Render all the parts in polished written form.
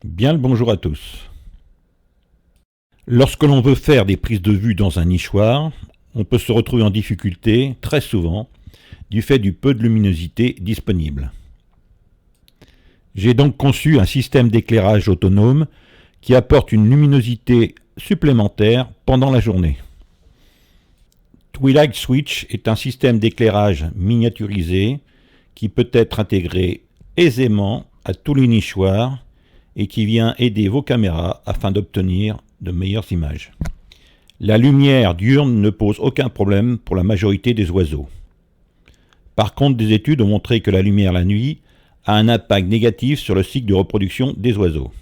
Bien le bonjour à tous. Lorsque l'on veut faire des prises de vue dans un nichoir, on peut se retrouver en difficulté, très souvent, du fait du peu de luminosité disponible. J'ai donc conçu un système d'éclairage autonome qui apporte une luminosité supplémentaire pendant la journée. Twilight Switch est un système d'éclairage miniaturisé qui peut être intégré aisément à tous les nichoirs et qui vient aider vos caméras afin d'obtenir de meilleures images. La lumière diurne ne pose aucun problème pour la majorité des oiseaux. Par contre, des études ont montré que la lumière la nuit a un impact négatif sur le cycle de reproduction des oiseaux.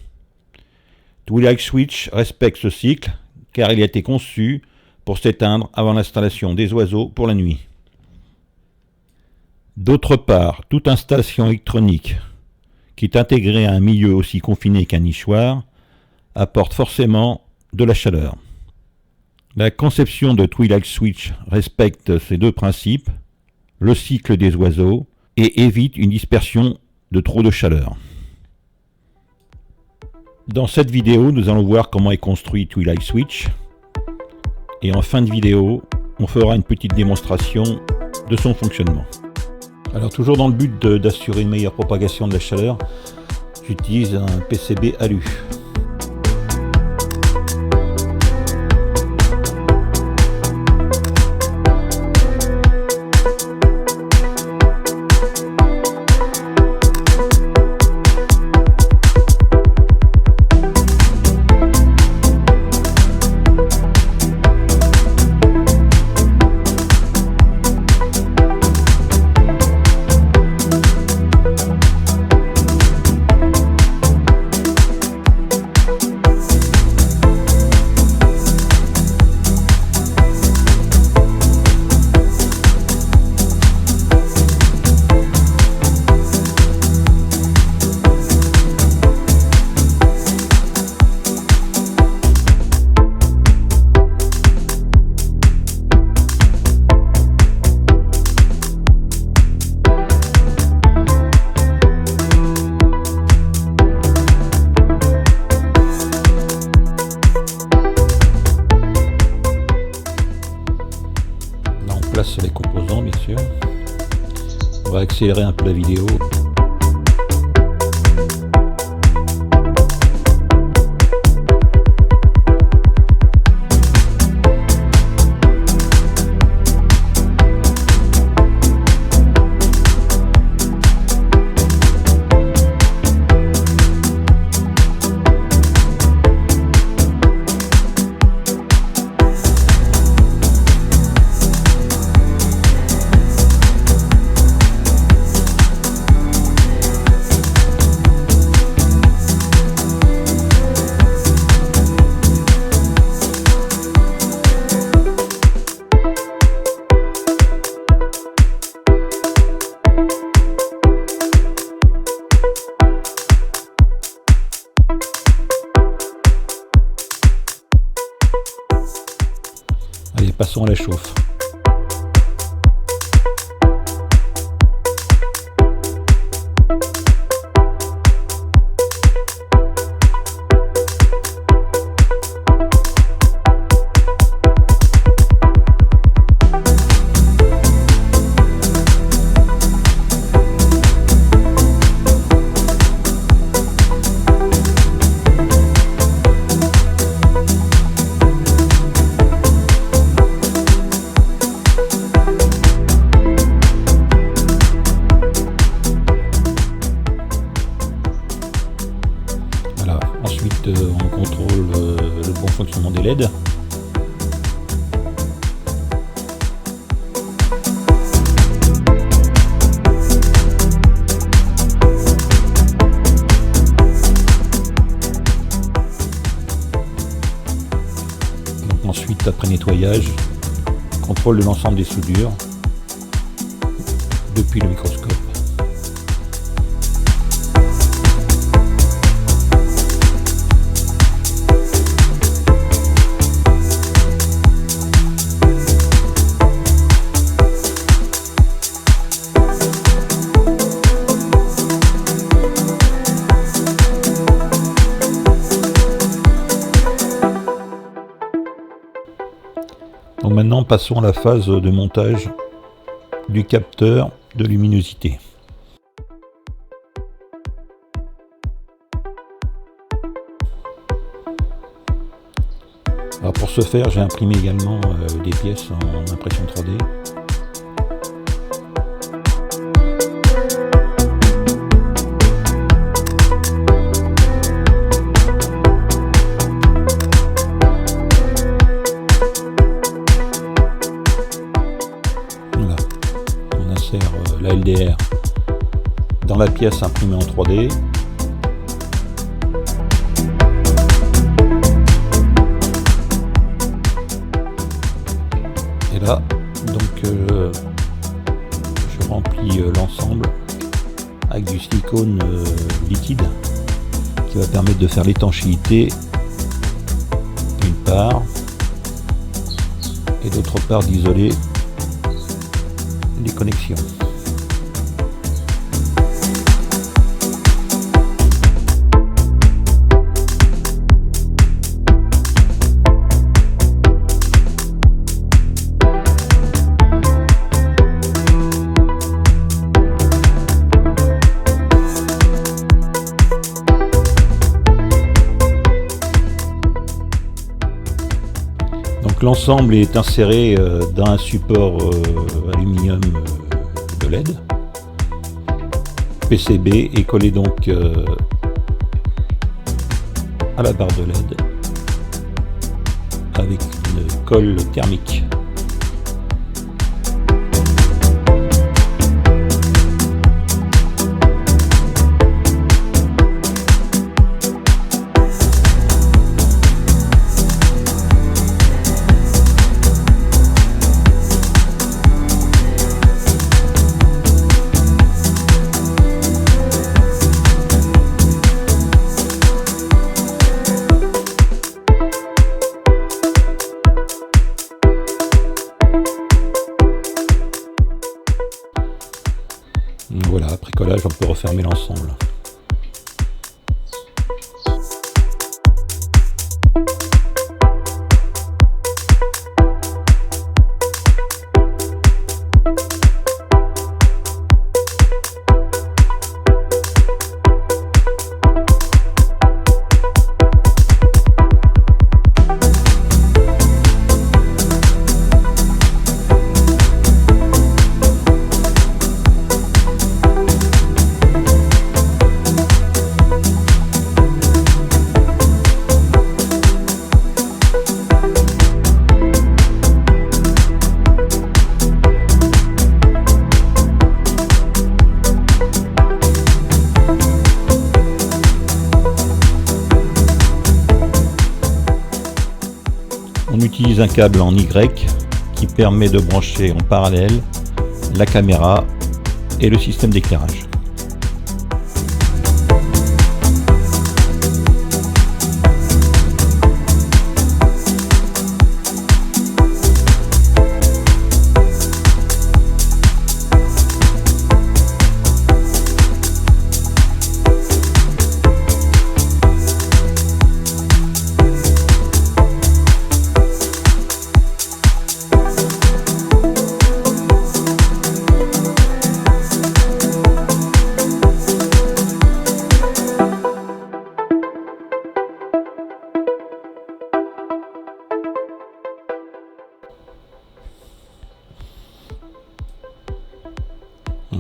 Twilight Switch respecte ce cycle car il a été conçu pour s'éteindre avant l'installation des oiseaux pour la nuit. D'autre part, toute installation électronique qui est intégrée à un milieu aussi confiné qu'un nichoir apporte forcément de la chaleur. La conception de Twilight Switch respecte ces deux principes, le cycle des oiseaux, et évite une dispersion de trop de chaleur. Dans cette vidéo, nous allons voir comment est construit Twilight Switch. Et en fin de vidéo, on fera une petite démonstration de son fonctionnement. Alors toujours dans le but d'assurer une meilleure propagation de la chaleur, j'utilise un PCB alu. Place les composants, bien sûr. On va accélérer un peu la vidéo. Allez, passons à la chauffe. Ensuite, on contrôle le bon fonctionnement des LED. Donc ensuite, après nettoyage, contrôle de l'ensemble des soudures depuis le microscope. maintenant passons à la phase de montage du capteur de luminosité. Alors pour ce faire, j'ai imprimé également des pièces en impression 3D. Voilà, on insère la LDR dans la pièce imprimée en 3D. Et là, donc je remplis l'ensemble avec du silicone liquide qui va permettre de faire l'étanchéité d'une part et d'autre part d'isoler les connexions. Donc l'ensemble est inséré dans un support aluminium de LED PCB et collé donc à la barre de LED avec une colle thermique. Voilà, après collage, on peut refermer l'ensemble. On utilise un câble en Y qui permet de brancher en parallèle la caméra et le système d'éclairage.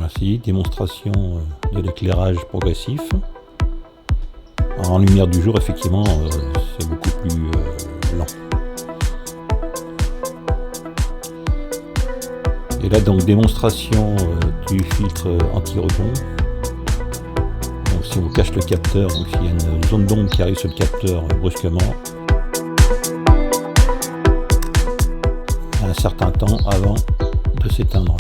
Ainsi, démonstration de l'éclairage progressif. Alors, en lumière du jour, effectivement, c'est beaucoup plus lent. Et là, donc, démonstration du filtre anti-rebond. Donc, si on cache le capteur, donc s'il y a une zone d'ombre qui arrive sur le capteur brusquement, à un certain temps avant de s'éteindre.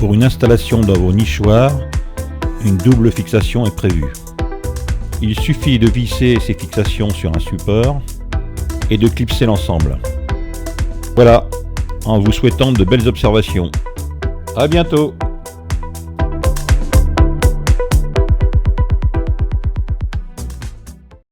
Pour une installation dans vos nichoirs, une double fixation est prévue. Il suffit de visser ces fixations sur un support et de clipser l'ensemble. Voilà, en vous souhaitant de belles observations. À bientôt!